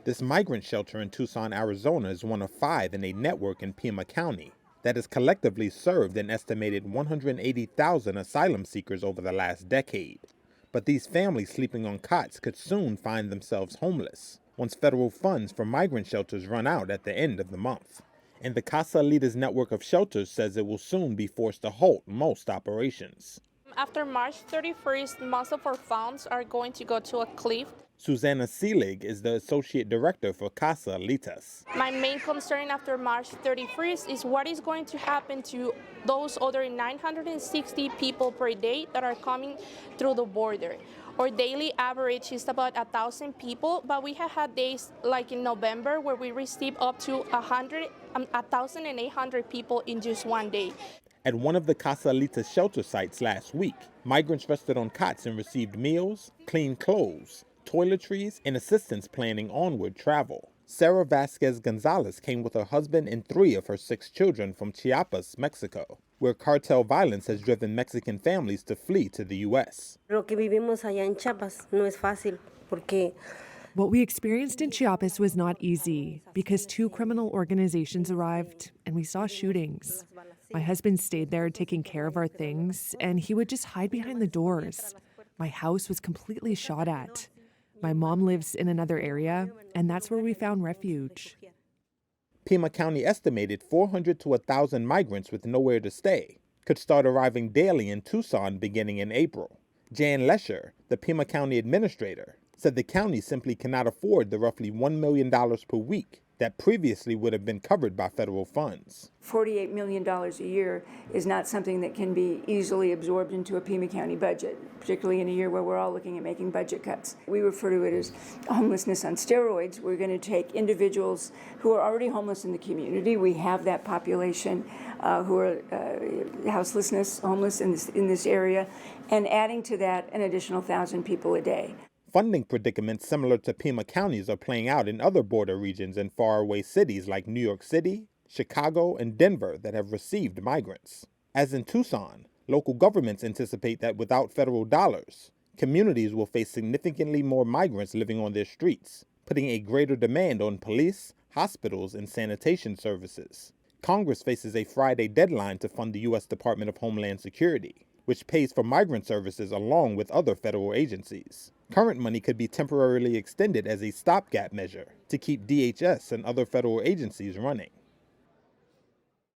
This migrant shelter in Tucson, Arizona is one of 5 in a network in Pima County that has collectively served an estimated 180,000 asylum seekers over the last decade. But these families sleeping on cots could soon find themselves homeless once federal funds for migrant shelters run out at the end of the month. And the Casa Alitas network of shelters says it will soon be forced to halt most operations. After March 31st, most of our funds are going to go to a cliff. Susanna Seelig is the associate director for Casa Alitas. My main concern after March 31st is what is going to happen to those other 960 people per day that are coming through the border. Our daily average is about 1,000 people, but we have had days like in November where we received up to 1,800 people in just one day. At one of the Casa Alitas shelter sites last week, migrants rested on cots and received meals, clean clothes, toiletries, and assistance planning onward travel. Sarah Vasquez Gonzalez came with her husband and 3 of her 6 children from Chiapas, Mexico, where cartel violence has driven Mexican families to flee to the U.S. What we experienced in Chiapas was not easy because 2 criminal organizations arrived and we saw shootings. My husband stayed there taking care of our things, and he would just hide behind the doors. My house was completely shot at. My mom lives in another area, and that's where we found refuge. Pima County estimated 400 to 1,000 migrants with nowhere to stay could start arriving daily in Tucson beginning in April. Jan Lesher, the Pima County administrator, said the county simply cannot afford the roughly $1 million per week that previously would have been covered by federal funds. $48 million a year is not something that can be easily absorbed into a Pima County budget, particularly in a year where we're all looking at making budget cuts. We refer to it as homelessness on steroids. We're going to take individuals who are already homeless in the community. We have that population who are homeless in this area, and adding to that an additional 1,000 people a day. Funding predicaments similar to Pima County's are playing out in other border regions and faraway cities like New York City, Chicago, and Denver that have received migrants. As in Tucson, local governments anticipate that without federal dollars, communities will face significantly more migrants living on their streets, putting a greater demand on police, hospitals, and sanitation services. Congress faces a Friday deadline to fund the U.S. Department of Homeland Security, which pays for migrant services along with other federal agencies. Current money could be temporarily extended as a stopgap measure to keep DHS and other federal agencies running.